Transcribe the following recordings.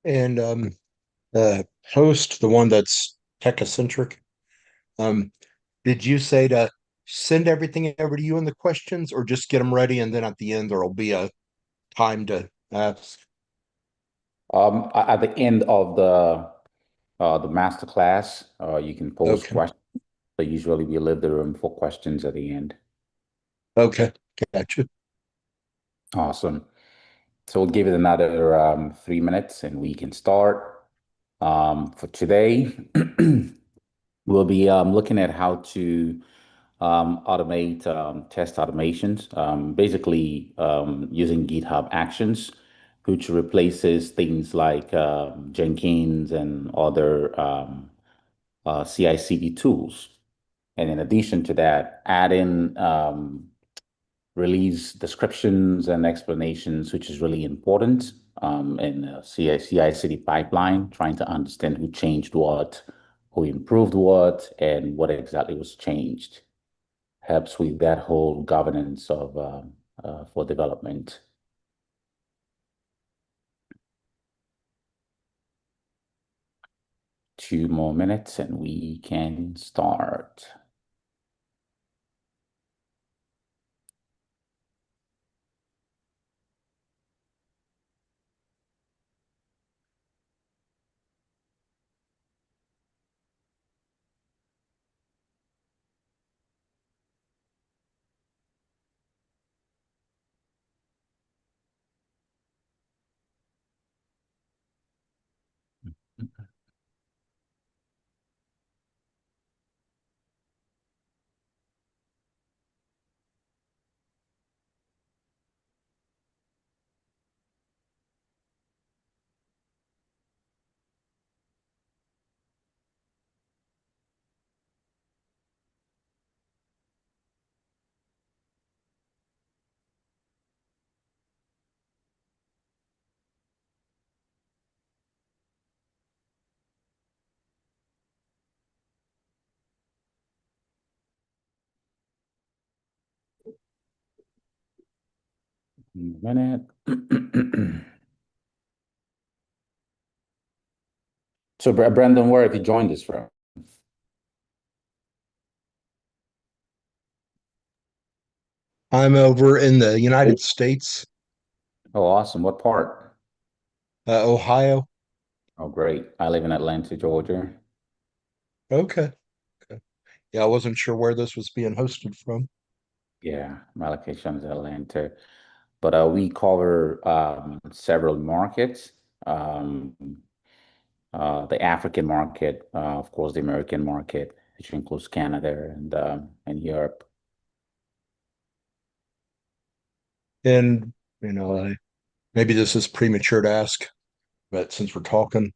and host, the one that's tech-centric. Um, did you say to send everything over to you in the questions, or just get them ready, and then at the end there'll be a time to ask? At the end of the master class, you can pose Okay, questions. So usually we leave the room for questions at the end. okay, gotcha. Awesome. So we'll give it another 3 minutes and we can start. For today, we'll be looking at how to automate test automations, basically using GitHub Actions, which replaces things like Jenkins and other CI/CD tools. And in addition to that, add in release descriptions and explanations, which is really important in CI/CD pipeline, trying to understand who changed what, who improved what, and what exactly was changed. Helps with that whole governance of for development. 2 more minutes and we can start. Minute. So, Brandon, where have you joined us from? I'm over in the United States, Oh, awesome. What part? Ohio. Oh, great. I live in Atlanta, Georgia. Okay. Okay. Yeah, I wasn't sure where this was being hosted from. Yeah, my location is Atlanta. But we cover several markets. Um, the African market, of course, the American market, which includes Canada and Europe. And, maybe this is premature to ask, but since we're talking,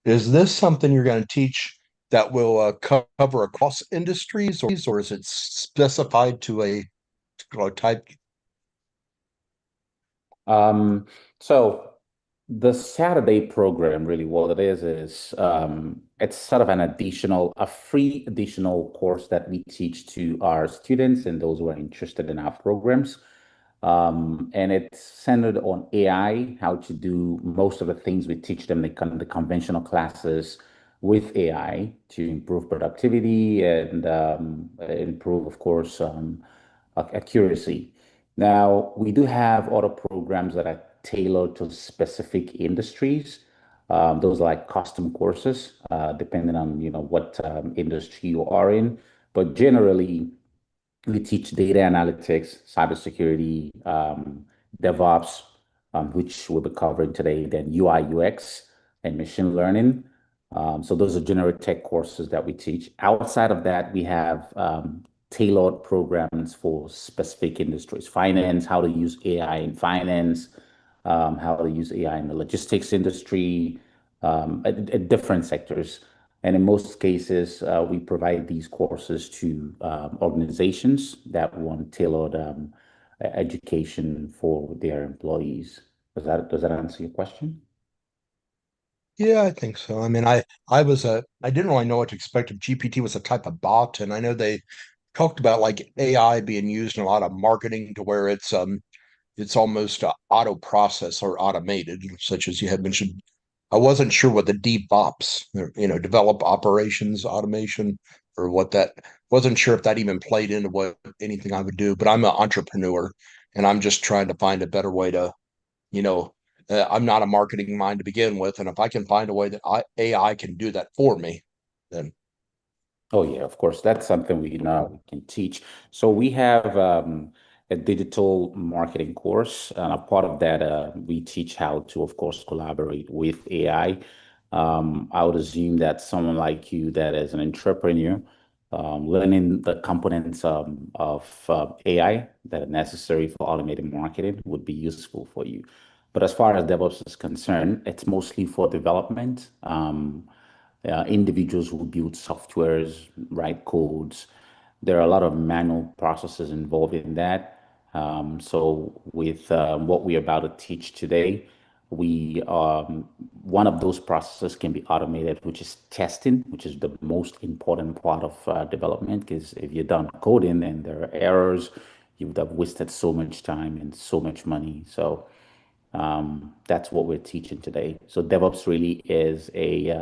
is this something you're going to teach that will cover across industries, or is it specified to a particular type? Um, so the Saturday program, really, what it is it's sort of a free additional course that we teach to our students and those who are interested in our programs. And it's centered on AI, how to do most of the things we teach them in the conventional classes with AI to improve productivity and improve, of course, accuracy. Now, we do have other programs that are tailored to specific industries. Those are like custom courses, depending on what industry you are in. But generally, we teach data analytics, cybersecurity, DevOps, which we'll be covering today, then UI, UX, and machine learning. So those are general tech courses that we teach. Outside of that, we have tailored programs for specific industries, finance, how to use AI in finance, how to use AI in the logistics industry, at different sectors. And in most cases, we provide these courses to organizations that want tailored education for their employees. Does that answer your question? Yeah, I think so. I mean, I didn't really know what to expect. If GPT was a type of bot, and I know they talked about like AI being used in a lot of marketing to where it's almost auto process or automated, such as you had mentioned. I wasn't sure what the DevOps, develop operations automation, or what that wasn't sure if that even played into what anything I would do. But I'm an entrepreneur, and I'm just trying to find a better way to, you know, I'm not a marketing mind to begin with, and if I can find a way that AI can do that for me, then Oh yeah, of course. That's something we know we can teach. So we have a digital marketing course, and a part of that, we teach how to, of course, collaborate with AI. I would assume that someone like you, that is an entrepreneur, learning the components of AI that are necessary for automated marketing would be useful for you. But as far as DevOps is concerned, it's mostly for development. Individuals who build softwares, write codes. There are a lot of manual processes involved in that. So with what we're about to teach today, we one of those processes can be automated, which is testing, which is the most important part of development. Because if you're done coding and there are errors, you would have wasted so much time and so much money. So that's what we're teaching today. So DevOps really is a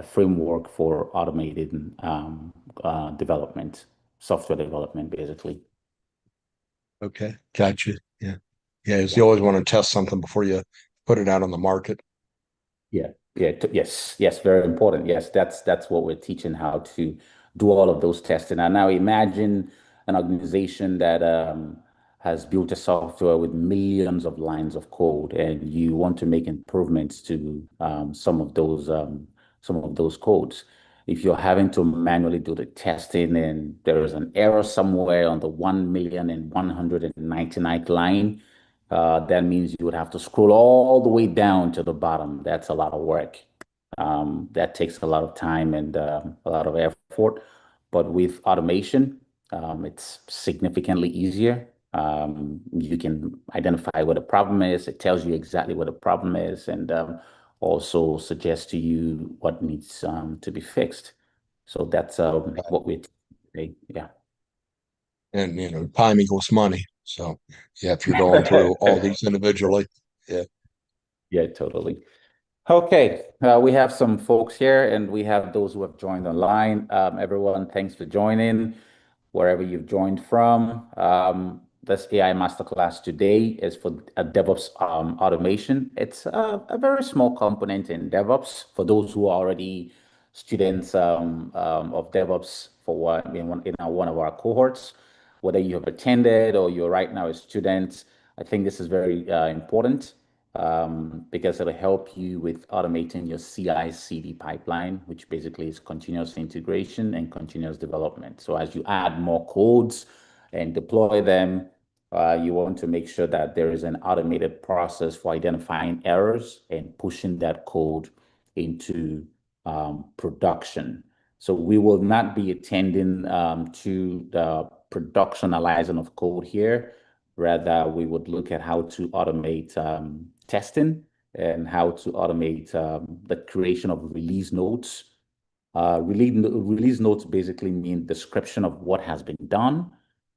framework for automated development, software development, basically. okay, gotcha. Yeah, yeah. Is Yeah. you always want to test something before you put it out on the market. Yeah, yeah, yes, yes, very important. Yes, that's what we're teaching, how to do all of those testing. And now imagine an organization that has built a software with millions of lines of code, and you want to make improvements to some of those codes. If you're having to manually do the testing and there is an error somewhere on the 1,199th line, that means you would have to scroll all the way down to the bottom. That's a lot of work. That takes a lot of time and a lot of effort. But with automation, it's significantly easier. You can identify what the problem is. It tells you exactly what the problem is, and also suggests to you what needs to be fixed. So that's what we're today. Yeah. And time equals money. So yeah, if you're going through all these individually, yeah. Yeah, totally. Okay, we have some folks here and we have those who have joined online. Everyone, thanks for joining, wherever you've joined from. This AI Masterclass today is for a DevOps automation. It's a very small component in DevOps for those who are already students of DevOps for one of our cohorts. Whether you have attended or you're right now a student, I think this is very important because it'll help you with automating your CI/CD pipeline, which basically is continuous integration and continuous development. So as you add more codes and deploy them, you want to make sure that there is an automated process for identifying errors and pushing that code into production. So we will not be attending to the productionalizing of code here. Rather, we would look at how to automate testing and how to automate the creation of release notes. Release notes basically mean description of what has been done,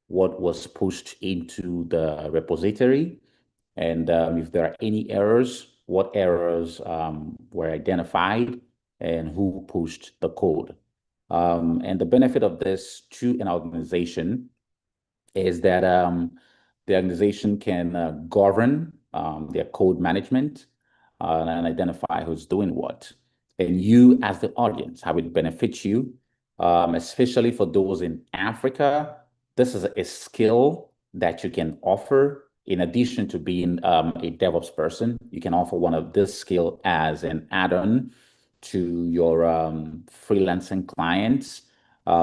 what was pushed into the repository, and if there are any errors, what errors were identified, and who pushed the code. And the benefit of this to an organization is that the organization can govern their code management and identify who's doing what. And you, as the audience, how it benefits you, especially for those in Africa. This is a skill that you can offer in addition to being a DevOps person. You can offer one of this skill as an add-on to your freelancing clients.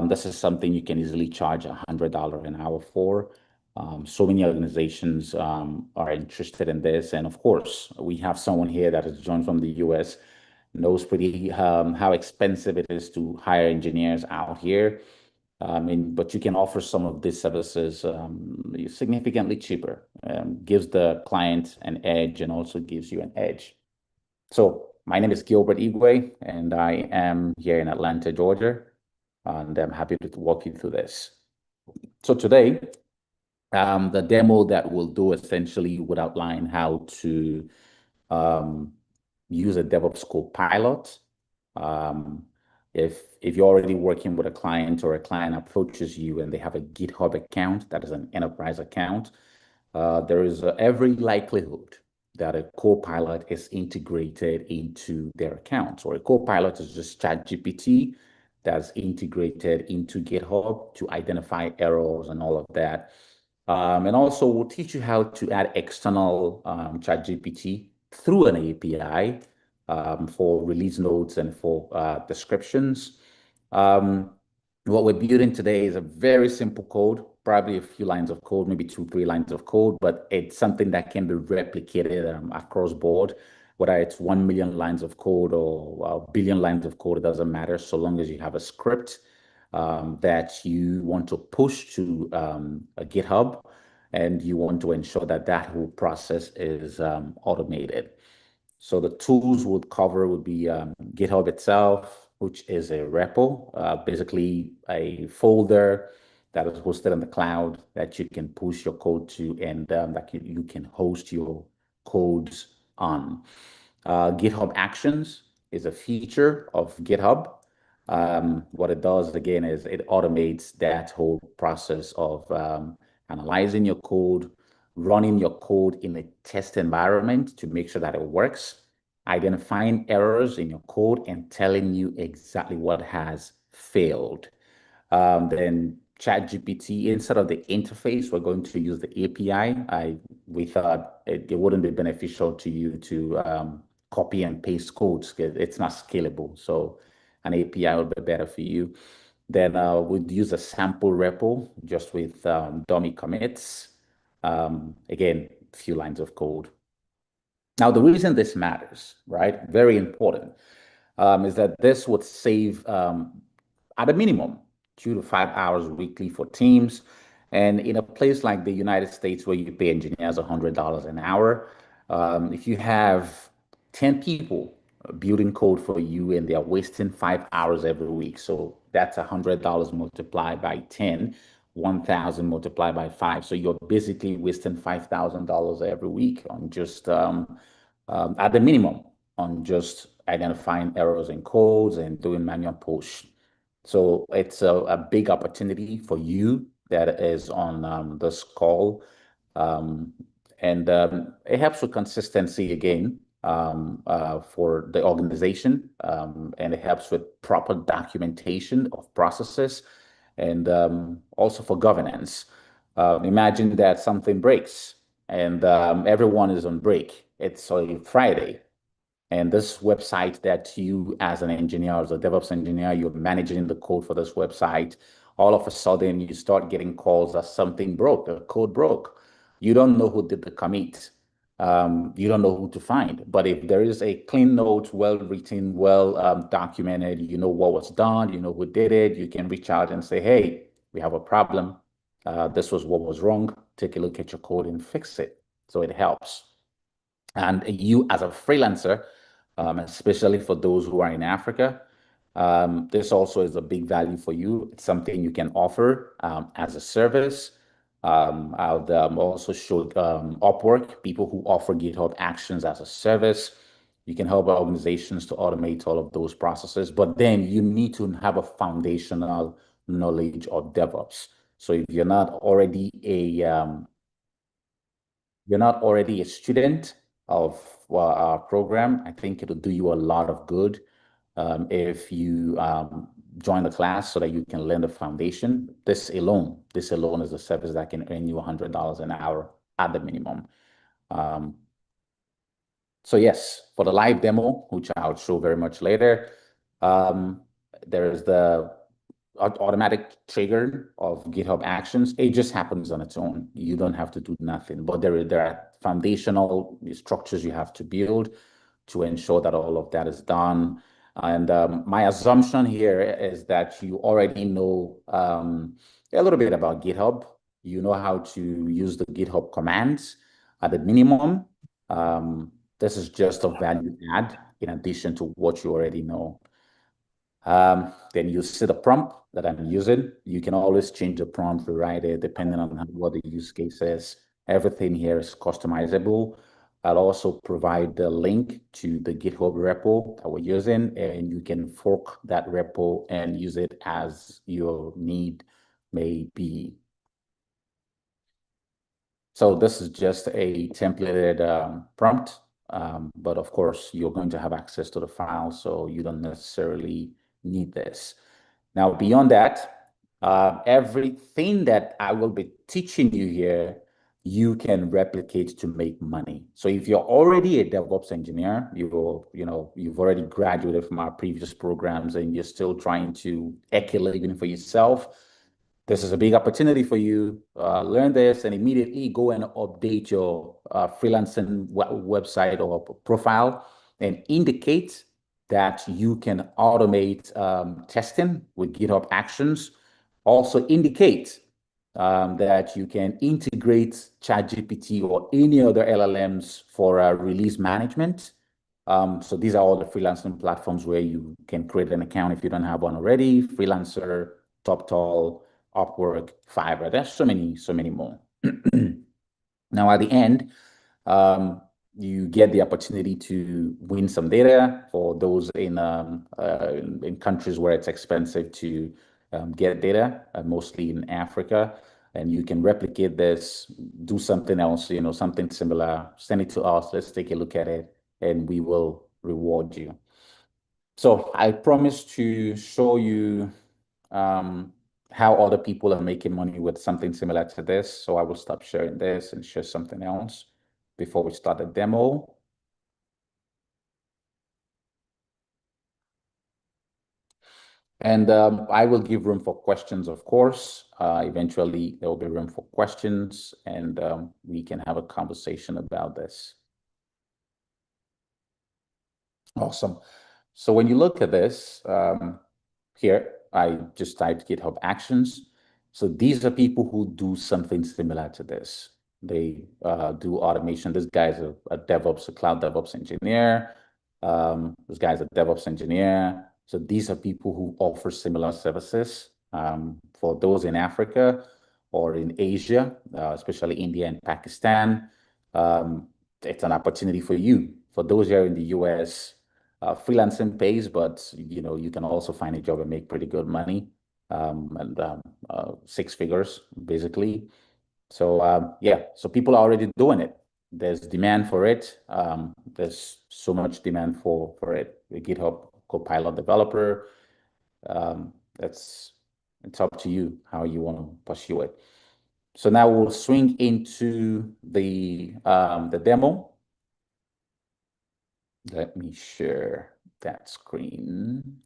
This is something you can easily charge $100 an hour for. So many organizations are interested in this. And of course, we have someone here that has joined from the US, knows pretty how expensive it is to hire engineers out here. But you can offer some of these services significantly cheaper, gives the client an edge and also gives you an edge. So my name is Gilbert Igwe, and I am here in Atlanta, Georgia, and I'm happy to walk you through this. So today, the demo that we'll do essentially would outline how to um, use a DevOps Copilot. Um, if you're already working with a client or a client approaches you and they have a GitHub account that is an enterprise account, there is every likelihood that a Copilot is integrated into their account. Or a Copilot is just ChatGPT that's integrated into GitHub to identify errors and all of that. And also, we'll teach you how to add external ChatGPT through an API for release notes and for descriptions. Um, what we're building today is a very simple code, probably a few lines of code, maybe two, three lines of code, but it's something that can be replicated across board, whether it's 1 million lines of code or a billion lines of code, it doesn't matter, so long as you have a script that you want to push to a GitHub, and you want to ensure that that whole process is automated. So the tools would cover would be GitHub itself, which is a repo, basically a folder that is hosted in the cloud that you can push your code to, and that you can host your codes on. GitHub Actions is a feature of GitHub. What it does again is it automates that whole process of analyzing your code, running your code in a test environment to make sure that it works, identifying errors in your code, and telling you exactly what has failed. Then ChatGPT, instead of the interface, we're going to use the API. We thought it wouldn't be beneficial to you to copy and paste codes because it's not scalable. So an API would be better for you. Then we'd use a sample repo just with dummy commits. Again, a few lines of code. Now, the reason this matters, right, very important, is that this would save, at a minimum, 2 to 5 hours weekly for teams. And in a place like the United States where you pay engineers $100 an hour, if you have 10 people building code for you and they're wasting 5 hours every week, so that's $100 multiplied by 10, 1,000 multiplied by 5. So you're basically wasting $5,000 every week on just at the minimum on just identifying errors in codes and doing manual push. So it's a big opportunity for you that is on this call. Um, and it helps with consistency again for the organization. And it helps with proper documentation of processes and also for governance. Imagine that something breaks and everyone is on break. It's a Friday, and this website that you, as an engineer, as a DevOps engineer, you're managing the code for this website. All of a sudden, you start getting calls that something broke, the code broke. You don't know who did the commit. You don't know who to find. But if there is a clean note, well written, well documented, you know what was done, you know who did it, you can reach out and say, hey, we have a problem. This was what was wrong. Take a look at your code and fix it. So it helps. And you, as a freelancer, especially for those who are in Africa, this also is a big value for you. It's something you can offer as a service. I'll also show Upwork, people who offer GitHub Actions as a service. You can help organizations to automate all of those processes, but then you need to have a foundational knowledge of DevOps. So if you're not already a student of our program, I think it'll do you a lot of good if you join the class so that you can learn the foundation. This alone is a service that can earn you $100 an hour at the minimum. Um, so yes, for the live demo, which I'll show very much later, um, there is the automatic trigger of GitHub Actions. It just happens on its own. You don't have to do nothing, but there are foundational structures you have to build to ensure that all of that is done. And my assumption here is that you already know a little bit about GitHub. You know how to use the GitHub commands at the minimum. This is just a value add in addition to what you already know. Then you see the prompt that I'm using. You can always change the prompt, rewrite it, depending on what the use case is. Everything here is customizable. I'll also provide the link to the GitHub repo that we're using, and you can fork that repo and use it as your need may be. So this is just a templated prompt, but of course, you're going to have access to the file, so you don't necessarily need this. Now, beyond that, everything that I will be teaching you here, you can replicate to make money. So if you're already a DevOps engineer, you've already graduated from our previous programs and you're still trying to eke a living for yourself, this is a big opportunity for you. Learn this and immediately go and update your freelancing website or profile and indicate that you can automate testing with GitHub Actions. Also indicate that you can integrate ChatGPT or any other LLMs for release management. So these are all the freelancing platforms where you can create an account if you don't have one already. Freelancer, TopTal, Upwork, Fiverr. There's so many more. Now, at the end, you get the opportunity to win some data for those in countries where it's expensive to get data, mostly in Africa. And you can replicate this, do something else, something similar, send it to us. Let's take a look at it, and we will reward you. So I promise to show you how other people are making money with something similar to this. So I will stop sharing this and share something else before we start the demo. And I will give room for questions, of course. Eventually, there will be room for questions, and we can have a conversation about this. Awesome. So when you look at this, here, I just typed GitHub Actions. So these are people who do something similar to this. They do automation. This guy's a DevOps, a cloud DevOps engineer. This guy's a DevOps engineer. So these are people who offer similar services for those in Africa or in Asia, especially India and Pakistan. It's an opportunity for you. For those here in the US, freelancing pays, but you can also find a job and make pretty good money, and six figures basically. So yeah, so people are already doing it. There's demand for it. There's so much demand for it. The GitHub Copilot developer. Um, it's it's up to you how you want to pursue it. So now we'll swing into the demo. Let me share that screen.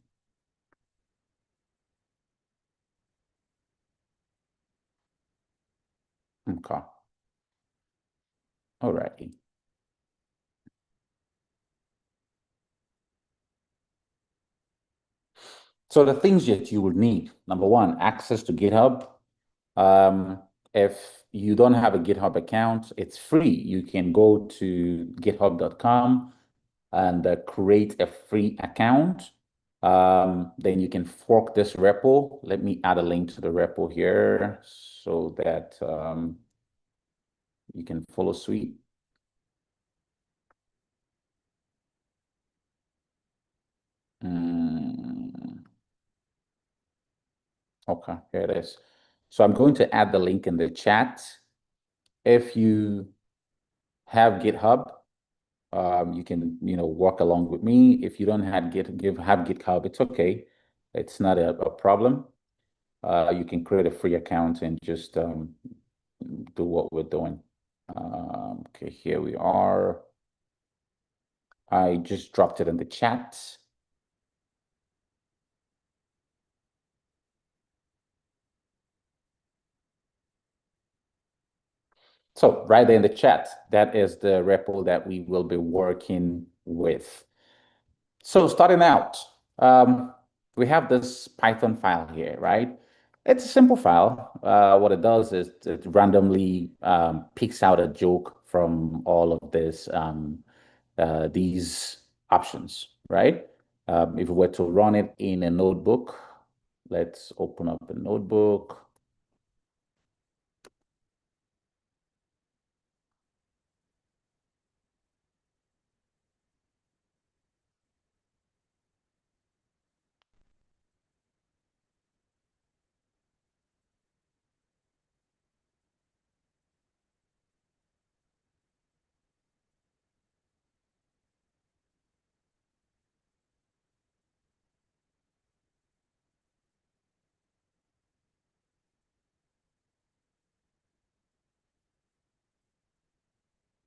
Okay. All righty. So the things that you would need, number one, access to GitHub. Um, if you don't have a GitHub account, it's free. You can go to github.com and create a free account. Then you can fork this repo. Let me add a link to the repo here so that you can follow suit. Okay, here it is. So I'm going to add the link in the chat. If you have GitHub, you can work along with me. If you don't have GitHub, it's okay. It's not a problem. You can create a free account and just do what we're doing. Okay, here we are. I just dropped it in the chat. So right there in the chat, that is the repo that we will be working with. So starting out, we have this Python file here, right? It's a simple file. What it does is it randomly picks out a joke from all of these options, right? If we were to run it in a notebook, let's open up a notebook.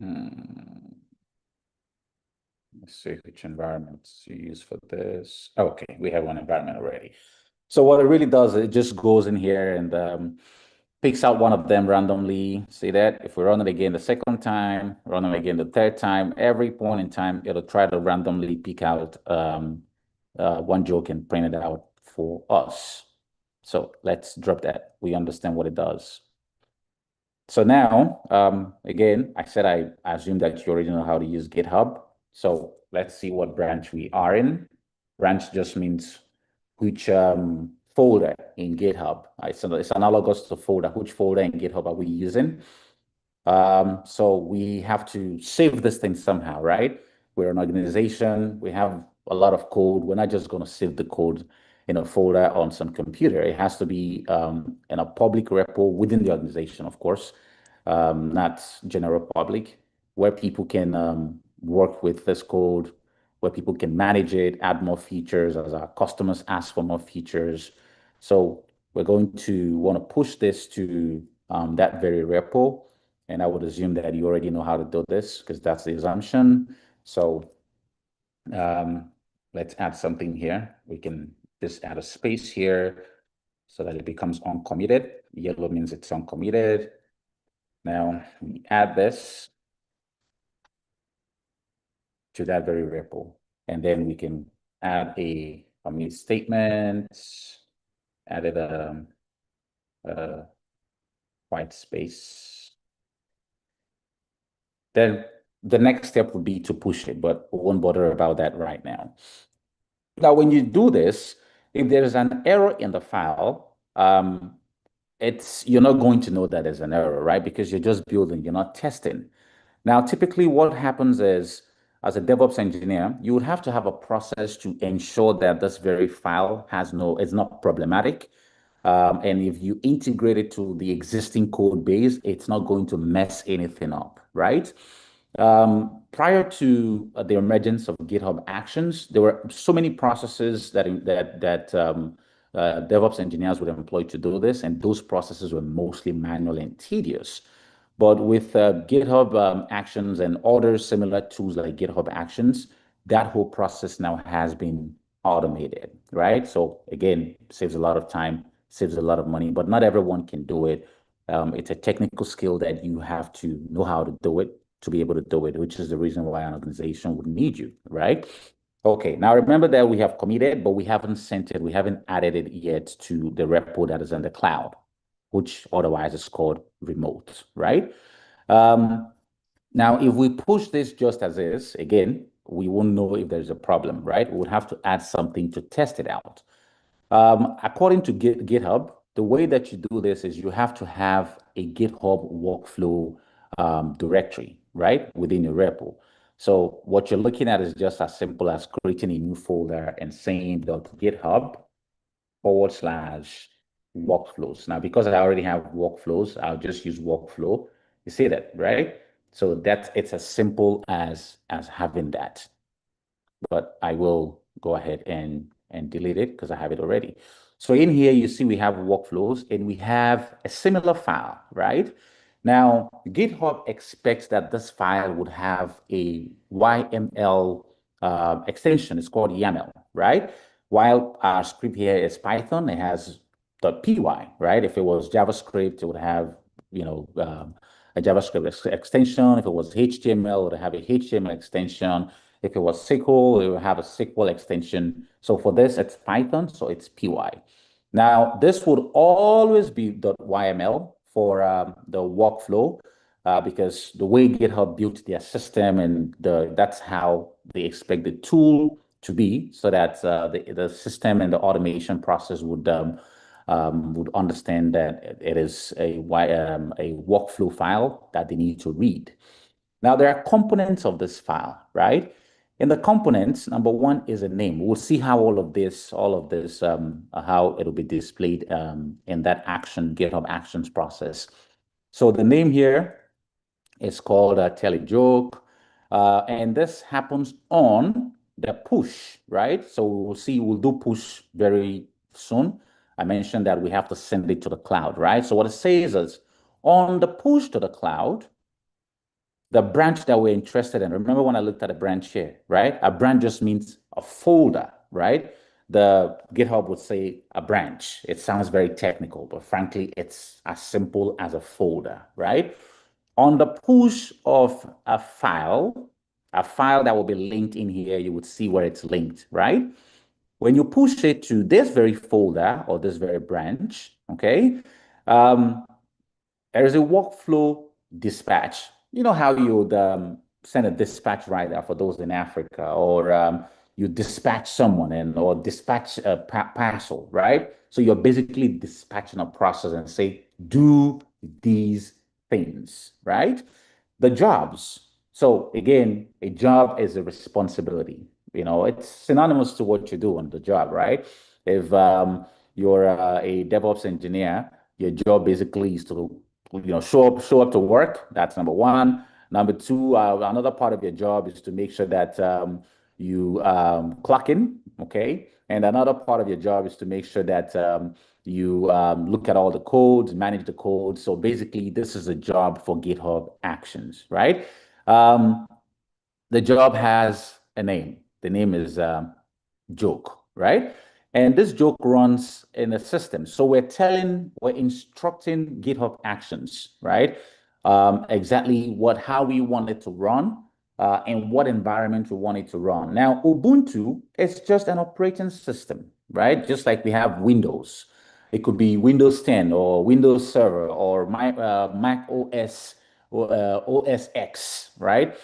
Hmm. Let's see which environment to use for this. Okay, we have one environment already. So what it really does, it just goes in here and picks out one of them randomly. See that? If we run it again the second time, run it again the third time, every point in time, it'll try to randomly pick out one joke and print it out for us. So let's drop that. We understand what it does. So now, again, I said I assume that you already know how to use GitHub. So let's see what branch we are in. Branch just means which folder in GitHub. It's analogous to folder. Which folder in GitHub are we using? So we have to save this thing somehow, right? We're an organization. We have a lot of code. We're not just going to save the code in a folder on some computer. It has to be in a public repo within the organization, of course, not general public, where people can work with this code, where people can manage it, add more features as our customers ask for more features. So we're going to want to push this to that very repo. And I would assume that you already know how to do this because that's the assumption. So um, let's add something here. We can just add a space here so that it becomes uncommitted. Yellow means it's uncommitted. Now we add this to that very repo. And then we can add a commit statement, added a white space. Then the next step would be to push it, but we won't bother about that right now. Now, when you do this, if there is an error in the file, you're not going to know that there's an error, right? Because you're just building, you're not testing. Now, typically what happens is, as a DevOps engineer, you would have to have a process to ensure that this very file it's not problematic. And if you integrate it to the existing code base, it's not going to mess anything up, right? Prior to the emergence of GitHub Actions, there were so many processes that DevOps engineers would employ to do this, and those processes were mostly manual and tedious. But with GitHub Actions and other similar tools like GitHub Actions, that whole process now has been automated, right? So again, saves a lot of time, saves a lot of money, but not everyone can do it. It's a technical skill that you have to know how to do it to be able to do it, which is the reason why an organization would need you, right? Okay, now remember that we have committed, but we haven't sent it, we haven't added it yet to the repo that is in the cloud, which otherwise is called remote, right? Um, Now, if we push this just as is, again, we won't know if there's a problem, right? We would have to add something to test it out. According to GitHub, the way that you do this is you have to have a GitHub workflow directory, right, within your repo. So what you're looking at is just as simple as creating a new folder and saying .github/workflows. Now, because I already have workflows, I'll just use workflow. You see that, right? So it's as simple as having that, but I will go ahead and delete it because I have it already. So in here, you see we have workflows and we have a similar file, right? Now, GitHub expects that this file would have a YML extension. It's called YAML, right? While our script here is Python, it has .py, right? If it was JavaScript, it would have, a JavaScript extension. If it was HTML, it would have a HTML extension. If it was SQL, it will have a SQL extension. So for this, it's Python, so it's py. Now, this would always be .yml for the workflow because the way GitHub built their system and that's how they expect the tool to be so that the system and the automation process would understand that it is a workflow file that they need to read. Now, there are components of this file, right? In the components, number one is a name. We'll see how all of this, how it'll be displayed in that GitHub Actions process. So the name here is called Tell a Joke. And this happens on the push, right? So we'll do push very soon. I mentioned that we have to send it to the cloud, right? So what it says is on the push to the cloud, the branch that we're interested in. Remember when I looked at a branch here, right? A branch just means a folder, right? The GitHub would say a branch. It sounds very technical, but frankly, it's as simple as a folder, right? On the push of a file that will be linked in here, you would see where it's linked, right? When you push it to this very folder or this very branch, okay, um, there is a workflow dispatch. You know how you would send a dispatch rider for those in Africa, or you dispatch someone and or dispatch a parcel, right? So you're basically dispatching a process and say, do these things, right? The jobs. So again, a job is a responsibility. You know, it's synonymous to what you do on the job, right? If you're a DevOps engineer, your job basically is to show up to work. That's number one. Number two, another part of your job is to make sure that you clock in, okay? And another part of your job is to make sure that you look at all the codes, manage the code. So basically, this is a job for GitHub Actions, right? Um, the job has a name. The name is joke, right? And this joke runs in a system. So we're instructing GitHub Actions, right? Exactly how we want it to run and what environment we want it to run. Now, Ubuntu is just an operating system, right? Just like we have Windows. It could be Windows 10 or Windows Server or Mac OS or OS X, right?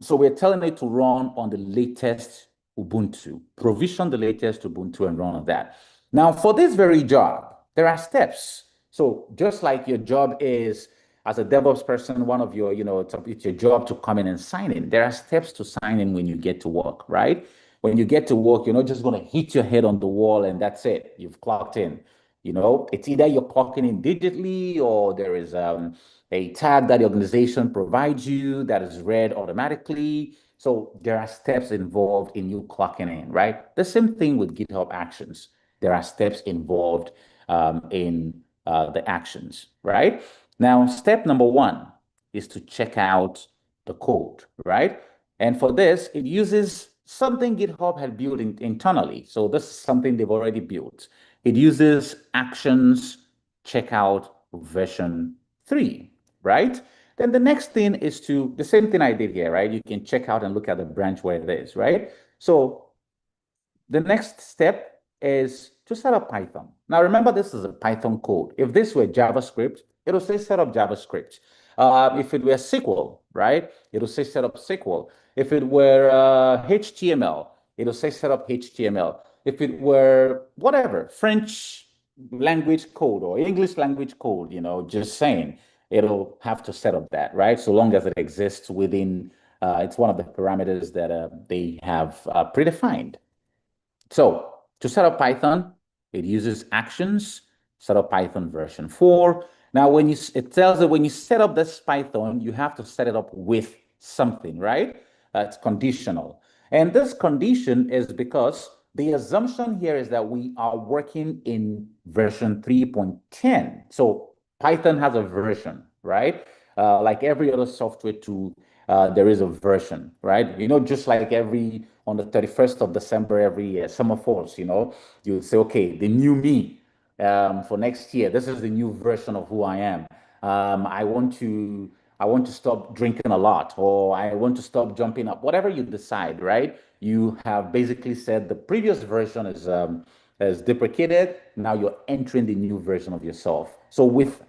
So we're telling it to run on the latest Ubuntu, provision the latest Ubuntu and run on that. Now, for this very job, there are steps. So just like your job is as a DevOps person, one of your, it's your job to come in and sign in. There are steps to sign in when you get to work, right? When you get to work, you're not just going to hit your head on the wall and that's it. You've clocked in. It's either you're clocking in digitally or there is a tag that the organization provides you that is read automatically. So there are steps involved in you clocking in, right? The same thing with GitHub Actions. There are steps involved in the actions, right? Now, step number one is to check out the code, right? And for this, it uses something GitHub had built internally. So this is something they've already built. It uses actions checkout version 3, right? Then the next thing is the same thing I did here, right? You can check out and look at the branch where it is, right? So the next step is to set up Python. Now, remember, this is a Python code. If this were JavaScript, it'll say set up JavaScript. If it were SQL, right, it'll say set up SQL. If it were HTML, it'll say set up HTML. If it were whatever, French language code or English language code, just saying, it'll have to set up that, right? So long as it exists within, it's one of the parameters that they have predefined. So to set up Python, it uses actions, set up Python version 4. Now, it tells that when you set up this Python, you have to set it up with something, right? It's conditional. And this condition is because the assumption here is that we are working in version 3.10. So Python has a version, right? Like every other software tool, there is a version, right? Just like on the 31st of December every year, summer falls, you say, okay, the new me for next year. This is the new version of who I am. I want to stop drinking a lot, or I want to stop jumping up. Whatever you decide, right? You have basically said the previous version is deprecated. Now you're entering the new version of yourself. So with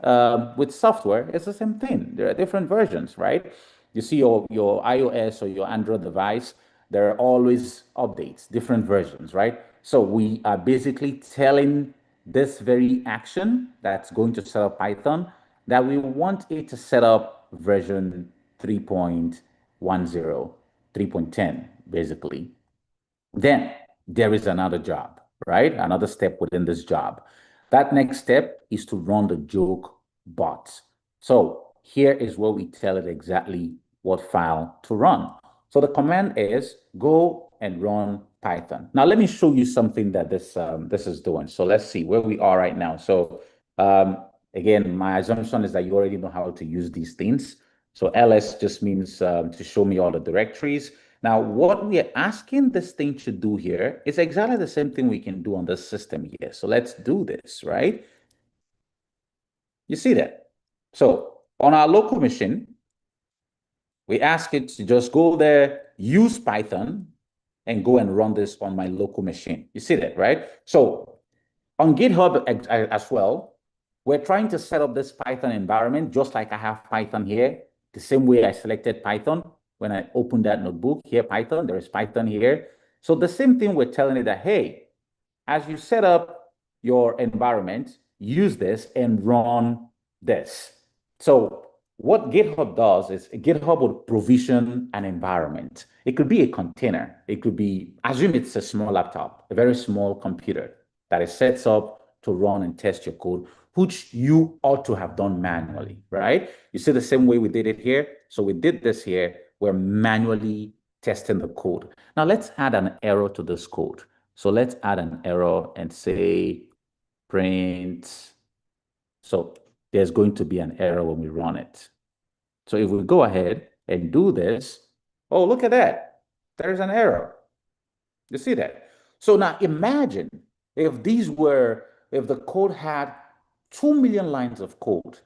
software, it's the same thing. There are different versions, right? You see your iOS or your Android device, there are always updates, different versions, right? So we are basically telling this very action that's going to set up Python that we want it to set up version 3.10, 3.10, basically. Then there is another job, right? Another step within this job. That next step is to run the joke bot. So here is where we tell it exactly what file to run. So the command is go and run Python. Now let me show you something that this is doing. So let's see where we are right now. So again, my assumption is that you already know how to use these things. So ls just means to show me all the directories. Now, what we are asking this thing to do here is exactly the same thing we can do on the system here. So let's do this, right? You see that? So on our local machine, we ask it to just go there, use Python, and go and run this on my local machine. You see that, right? So on GitHub as well, we're trying to set up this Python environment, just like I have Python here, the same way I selected Python when I opened that notebook. Here, Python, there is Python here. So the same thing, we're telling it that, hey, as you set up your environment, use this and run this. So what GitHub does is GitHub will provision an environment. It could be a container. It could be, assume it's a small laptop, a very small computer that is sets up to run and test your code, which you ought to have done manually, right? You see the same way we did it here. So we did this here. We're manually testing the code. Now let's add an error to this code. So let's add an error and say print. So there's going to be an error when we run it. So if we go ahead and do this, oh, look at that. There's an error. You see that? So now imagine if if the code had 2 million lines of code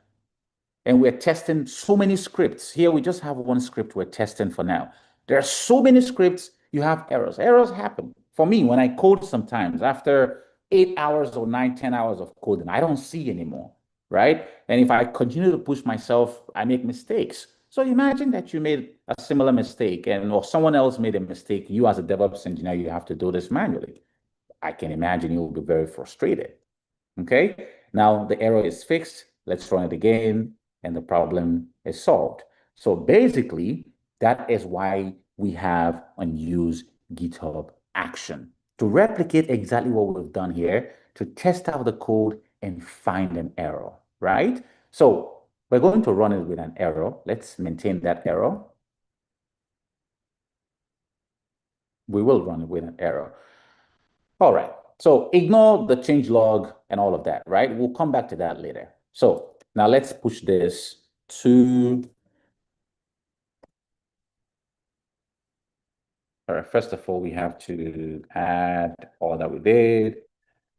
and we're testing so many scripts. Here we just have one script we're testing for now. There are so many scripts, you have errors. Errors happen. For me, when I code sometimes, after 8 hours or 9, 10 hours of coding, I don't see anymore, right? And if I continue to push myself, I make mistakes. So imagine that you made a similar mistake and or someone else made a mistake. You as a DevOps engineer, you have to do this manually. I can imagine you'll be very frustrated. Okay, now the error is fixed. Let's run it again, and the problem is solved. So basically, that is why we have and use GitHub Action to replicate exactly what we've done here to test out the code and find an error, right? So we're going to run it with an error. Let's maintain that error. We will run it with an error. All right. So ignore the change log and all of that, right? We'll come back to that later. So now let's push this to, all right, first of all, we have to add all that we did.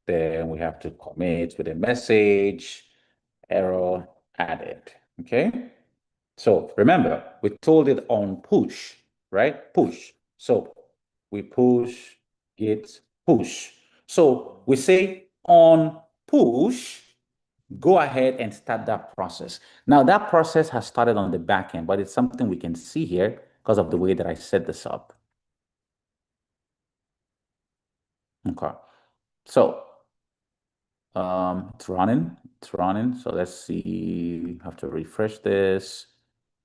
Then we have to commit with a message, error added, okay? So remember, we told it on push, right? Push. So we push, git push. So we say on push, go ahead and start that process. Now that process has started on the back end, but it's something we can see here because of the way that I set this up. Okay. So it's running. It's running. So let's see. Have to refresh this.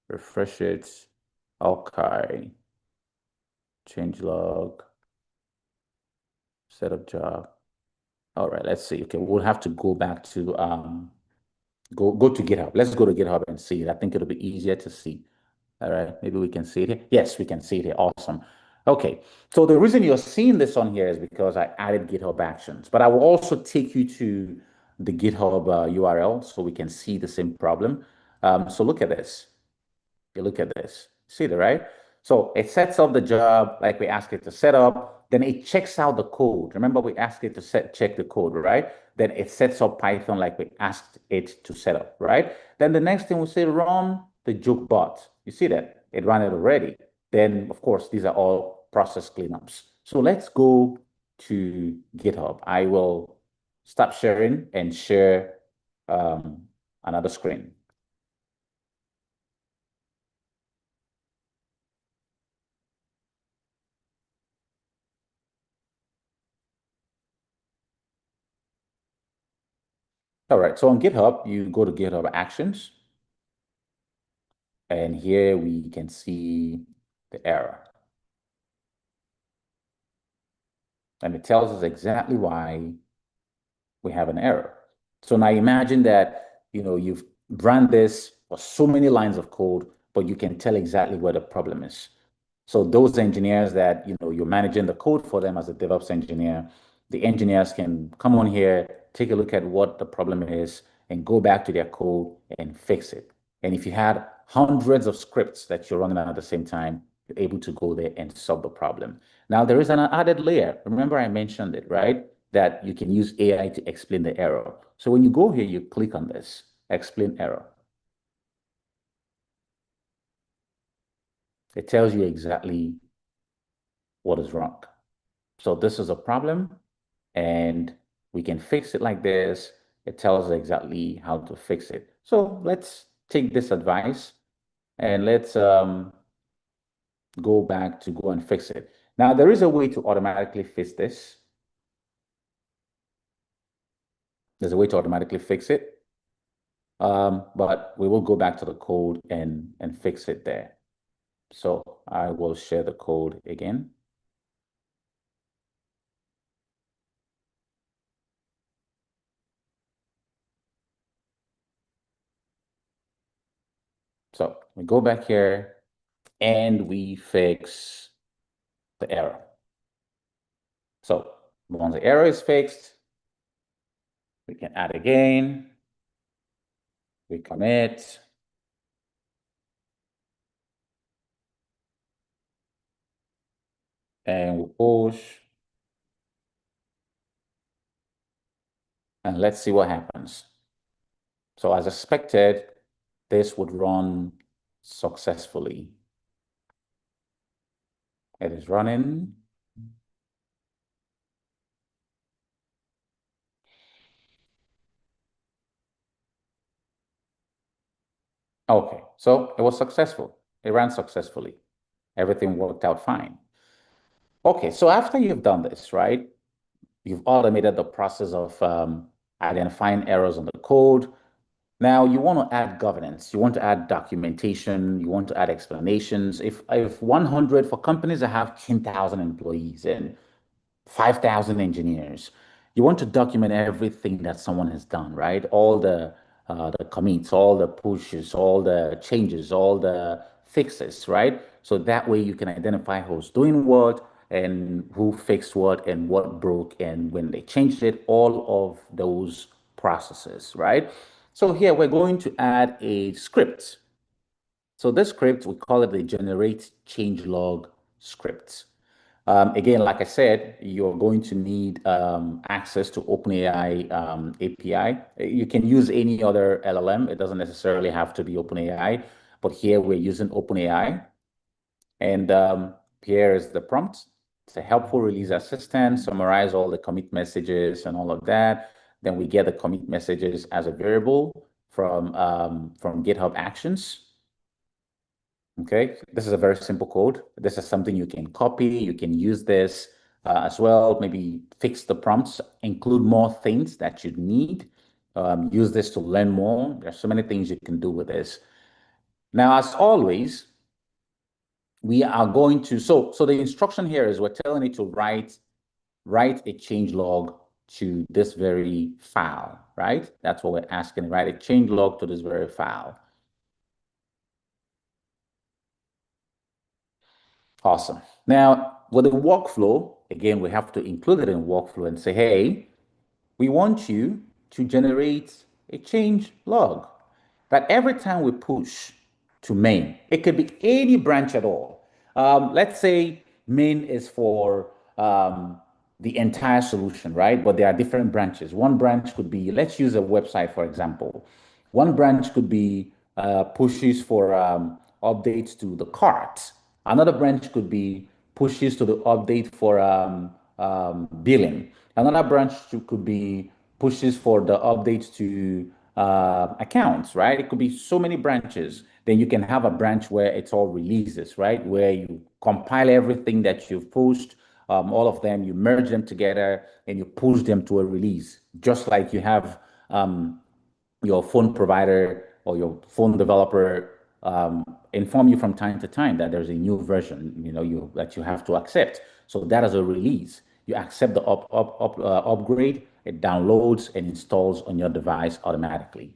Refresh it. Okay. Change log. Set up job. All right. Let's see. Okay. We'll have to go back to go to GitHub. Let's go to GitHub and see it. I think it'll be easier to see. All right. Maybe we can see it here. Yes, we can see it here. Awesome. Okay. So the reason you're seeing this on here is because I added GitHub Actions, but I will also take you to the GitHub URL so we can see the same problem. So look at this. You look at this. See that, right? So it sets up the job like we asked it to set up. Then it checks out the code. Remember, we asked it to check the code, right? Then it sets up Python like we asked it to set up, right? Then the next thing we say, run the joke bot. You see that? It ran it already. Then, of course, these are all process cleanups. So let's go to GitHub. I will stop sharing and share another screen. All right, so on GitHub, you go to GitHub Actions, and here we can see the error. And it tells us exactly why we have an error. So now imagine that, you've run this for so many lines of code, but you can tell exactly where the problem is. So those engineers that, you're managing the code for them as a DevOps engineer, the engineers can come on here, take a look at what the problem is, and go back to their code and fix it. And if you had hundreds of scripts that you're running at the same time, you're able to go there and solve the problem. Now, there is an added layer. Remember, I mentioned it, right? That you can use AI to explain the error. So when you go here, you click on this, explain error. It tells you exactly what is wrong. So this is a problem, and we can fix it like this. It tells us exactly how to fix it. So let's take this advice and let's go back to go and fix it. Now, there is a way to automatically fix this. There's a way to automatically fix it, but we will go back to the code and fix it there. So I will share the code again. So we go back here and we fix the error. So once the error is fixed, we can add again, we commit, and we push, and let's see what happens. So as expected, this would run successfully. It is running. Okay, so it was successful. It ran successfully. Everything worked out fine. Okay, so after you've done this, right, you've automated the process of identifying errors in the code. Now you want to add governance, you want to add documentation, you want to add explanations. If 100 for companies that have 10,000 employees and 5,000 engineers. You want to document everything that someone has done, right? All the commits, all the pushes, all the changes, all the fixes, right? So that way you can identify who's doing what and who fixed what and what broke and when they changed it, all of those processes, right? So here we're going to add a script. So this script, we call it the generate changelog script. Again, like I said, you're going to need access to OpenAI API. You can use any other LLM. It doesn't necessarily have to be OpenAI, but here we're using OpenAI. And here is the prompt. It's a helpful release assistant, summarize all the commit messages and all of that. Then we get the commit messages as a variable from GitHub Actions. Okay, this is a very simple code. This is something you can copy. You can use this as well. Maybe fix the prompts, include more things that you need. Use this to learn more. There's so many things you can do with this. Now, as always, we are going to, so the instruction here is we're telling it to write a change log to this very file, right? That's what we're asking, write a change log to this very file. Awesome. Now, with the workflow, again, we have to include it in workflow and say, hey, we want you to generate a change log that every time we push to main, it could be any branch at all. Let's say main is for the entire solution, right? But there are different branches. One branch could be, let's use a website, for example. One branch could be pushes for updates to the cart. Another branch could be pushes to the update for billing. Another branch could be pushes for the updates to accounts, right? It could be so many branches. Then you can have a branch where it's all releases, right? Where you compile everything that you've pushed, all of them, you merge them together and you push them to a release, just like you have your phone provider or your phone developer inform you from time to time that there's a new version, that you have to accept. So that is a release. You accept the upgrade, it downloads and installs on your device automatically.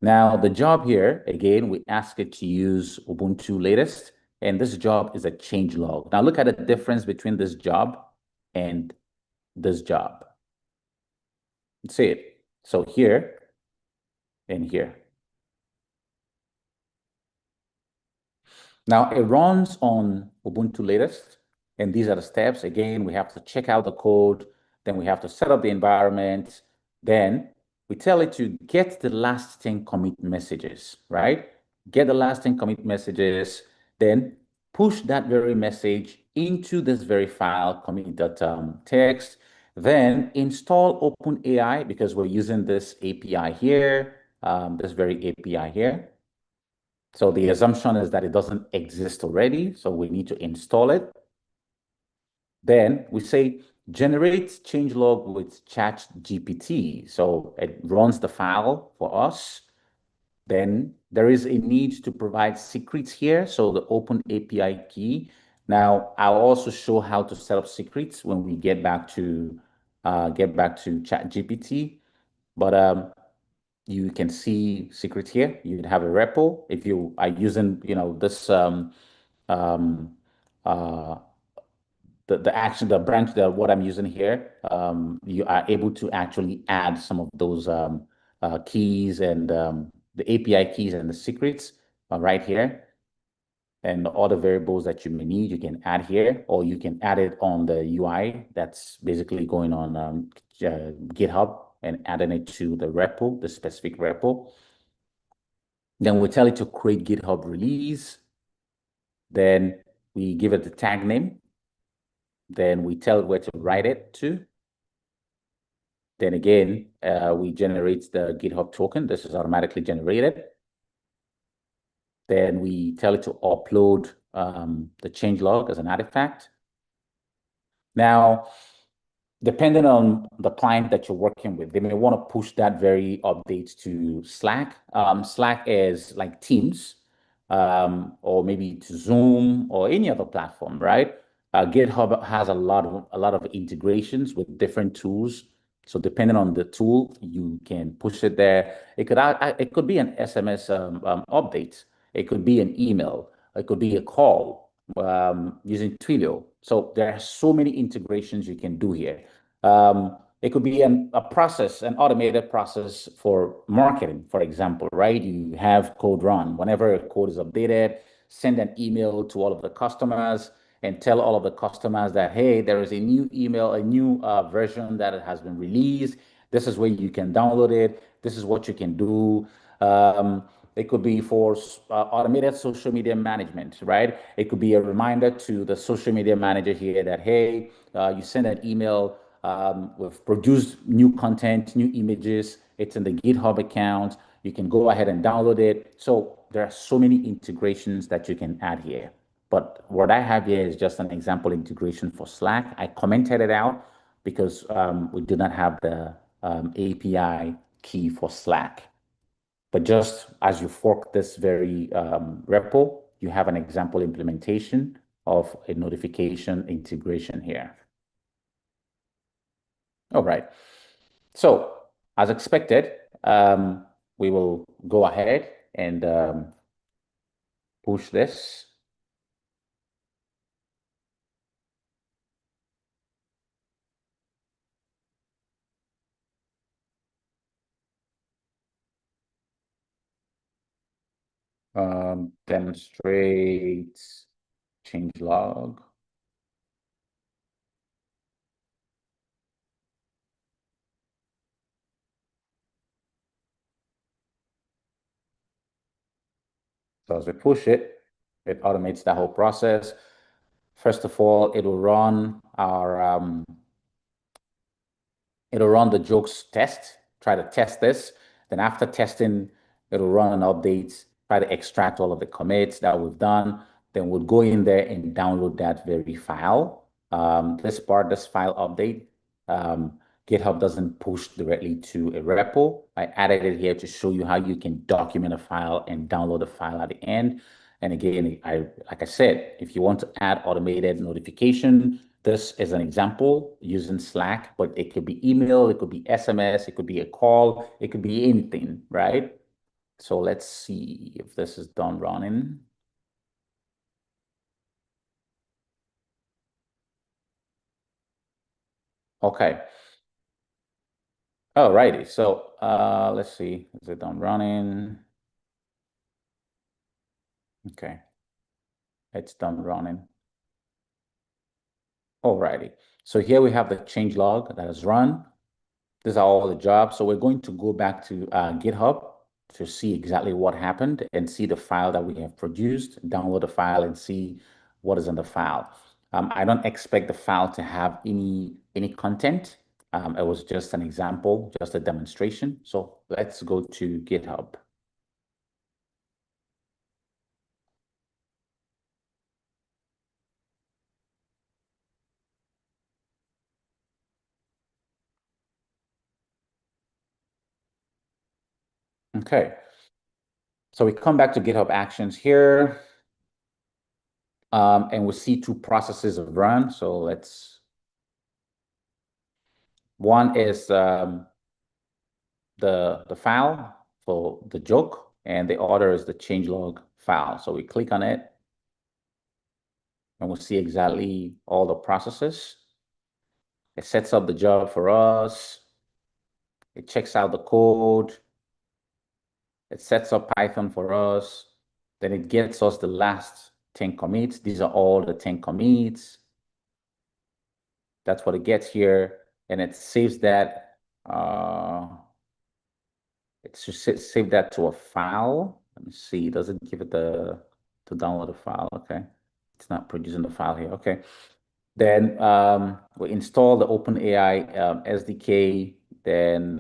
Now, the job here, again, we ask it to use Ubuntu latest, and this job is a change log. Now, look at the difference between this job and this job. See it. So here and here. Now it runs on Ubuntu latest, and these are the steps. Again, we have to check out the code, then we have to set up the environment, then we tell it to get the last 10 commit messages, right? Get the last 10 commit messages, then push that very message into this very file, commit.txt, then install OpenAI because we're using this API here, this very API here. So the assumption is that it doesn't exist already, so we need to install it. Then we say generate changelog with ChatGPT. So it runs the file for us. Then there is a need to provide secrets here. So the open API key. Now I'll also show how to set up secrets when we get back to ChatGPT. But you can see secrets here. You'd have a repo if you are using, this um, uh, the action, the branch, what I'm using here. You are able to actually add some of those keys and the API keys and the secrets right here. And all the variables that you may need, you can add here, or you can add it on the UI that's basically going on GitHub and adding it to the repo, the specific repo. Then we tell it to create GitHub release. Then we give it the tag name. Then we tell it where to write it to. Then again, we generate the GitHub token. This is automatically generated. Then we tell it to upload the changelog as an artifact. Now, depending on the client that you're working with, they may want to push that very update to Slack. Slack is like Teams, or maybe to Zoom or any other platform, right? GitHub has a lot of integrations with different tools. So depending on the tool, you can push it there. It could be an SMS update. It could be an email. It could be a call using Twilio. So there are so many integrations you can do here. It could be a process, an automated process for marketing, for example, right? You have code run. Whenever a code is updated, send an email to all of the customers and tell all of the customers that, hey, there is a new email, a new version that has been released. This is where you can download it. This is what you can do. It could be for automated social media management, right? It could be a reminder to the social media manager here that, hey, you send an email, we've produced new content, new images. It's in the GitHub account. You can go ahead and download it. So there are so many integrations that you can add here. But what I have here is just an example integration for Slack. I commented it out because we do not have the API key for Slack. But just as you fork this very repo, you have an example implementation of a notification integration here. All right. So as expected, we will go ahead and push this. Demonstrate change log. So as we push it, it automates that whole process. First of all, it'll run the jokes test, try to test this. Then after testing, it'll run an update, try to extract all of the commits that we've done. Then we'll go in there and download that very file. This file update, GitHub doesn't push directly to a repo. I added it here to show you how you can document a file and download a file at the end. And again, like I said, if you want to add automated notification, this is an example using Slack, but it could be email, it could be SMS, it could be a call, it could be anything, right? So let's see if this is done running. Okay. All righty. So let's see. Is it done running? Okay. It's done running. Alrighty. So here we have the change log that is run. These are all the jobs. So we're going to go back to GitHub to see exactly what happened and see the file that we have produced, download the file and see what is in the file. I don't expect the file to have any content. It was just an example, just a demonstration. So let's go to GitHub. Okay. So we come back to GitHub Actions here, and we see two processes of run. So one is the file for the joke, and the other is the changelog file. So we click on it, and we'll see exactly all the processes. It sets up the job for us. It checks out the code. It sets up Python for us. Then it gets us the last 10 commits. These are all the 10 commits. That's what it gets here. And it saves that. It should save that to a file. Let me see. Does it give it to download the file? Okay. It's not producing the file here. Okay. Then we install the OpenAI SDK. Then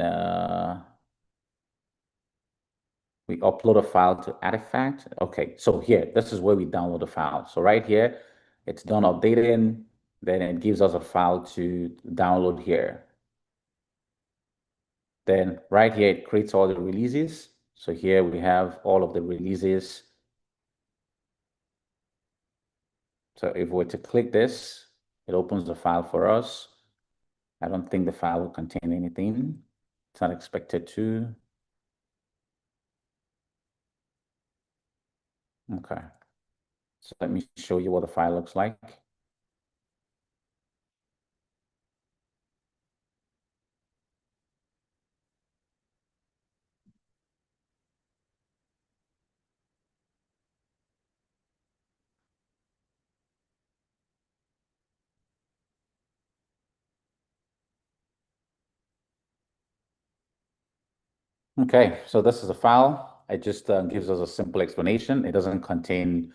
we upload a file to Artifact. Okay. So here, this is where we download the file. So right here, it's done updating. Then it gives us a file to download here. Then right here, it creates all the releases. So here we have all of the releases. So if we were to click this, it opens the file for us. I don't think the file will contain anything. It's not expected to. Okay. So let me show you what the file looks like. Okay, so this is a file. It just gives us a simple explanation. It doesn't contain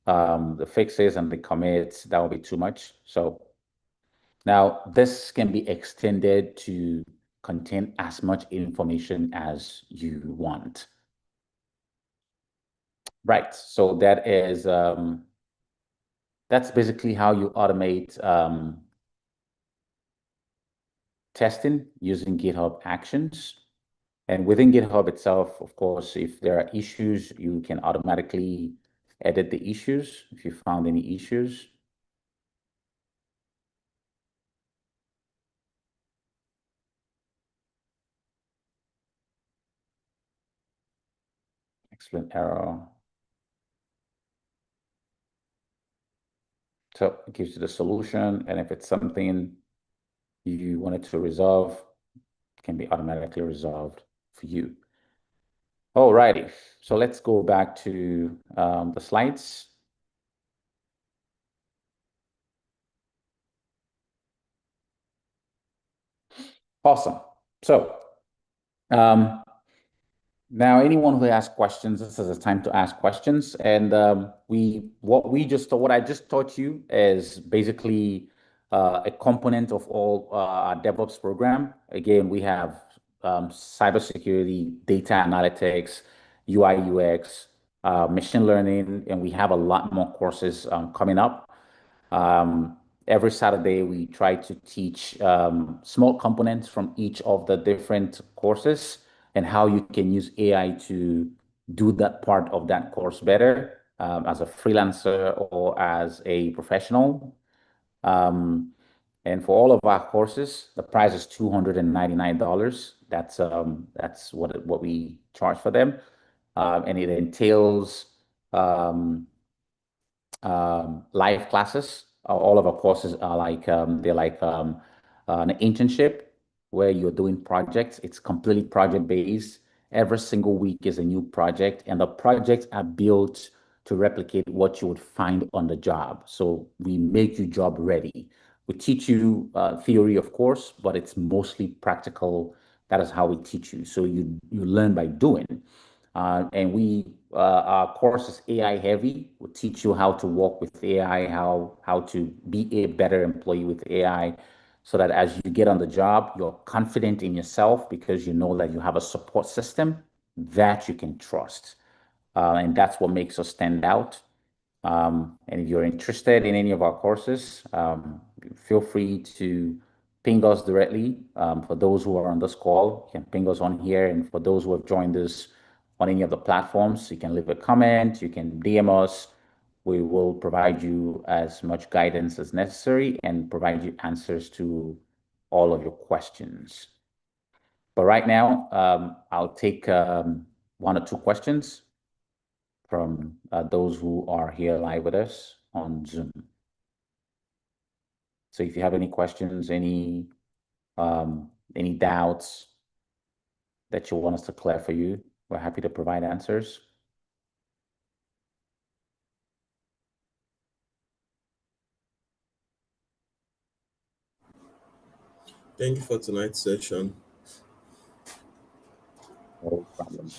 the fixes and the commits. That would be too much. So now this can be extended to contain as much information as you want. Right. So that's basically how you automate testing using GitHub Actions. And within GitHub itself, of course, if there are issues, you can automatically edit the issues if you found any issues. Explain error. So it gives you the solution. And if it's something you wanted to resolve, it can be automatically resolved for you. Alrighty. So let's go back to the slides. Awesome. So now anyone who has questions, this is a time to ask questions. And what I just taught you is basically a component of all our DevOps program. Again, we have cybersecurity, data analytics, UI, UX, machine learning, and we have a lot more courses coming up. Um, every Saturday, we try to teach small components from each of the different courses and how you can use AI to do that part of that course better as a freelancer or as a professional. Um, and for all of our courses, the price is $299. That's what we charge for them, and it entails um, live classes. All of our courses are like they're like an internship where you're doing projects. It's completely project based. Every single week is a new project, and the projects are built to replicate what you would find on the job. So we make you job ready. We teach you theory, of course, but it's mostly practical. That is how we teach you. So you learn by doing. And our course is AI heavy. We teach you how to work with AI, how to be a better employee with AI, so that as you get on the job, you're confident in yourself because you know that you have a support system that you can trust. And that's what makes us stand out. And if you're interested in any of our courses, feel free to ping us directly. For those who are on this call, you can ping us on here. And for those who have joined us on any of the platforms, you can leave a comment, you can DM us. We will provide you as much guidance as necessary and provide you answers to all of your questions. But right now, I'll take one or two questions from those who are here live with us on Zoom. So if you have any questions, any doubts that you want us to clear for you, we're happy to provide answers. Thank you for tonight's session. No problem.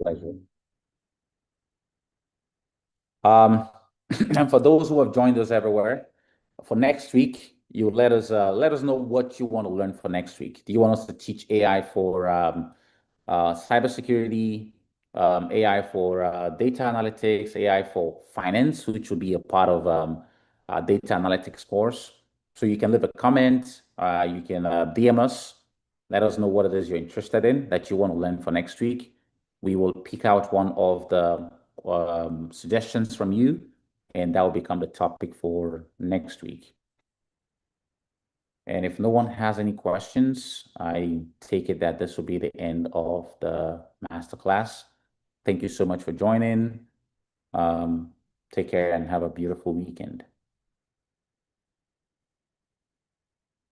Pleasure. And for those who have joined us everywhere, for next week, you let us know what you want to learn for next week. Do you want us to teach AI for cybersecurity, AI for data analytics, AI for finance, which will be a part of data analytics course? So you can leave a comment, you can DM us, let us know what it is you're interested in that you want to learn for next week. We will pick out one of the suggestions from you, and that will become the topic for next week. And if no one has any questions, I take it that this will be the end of the masterclass. Thank you so much for joining. Take care and have a beautiful weekend.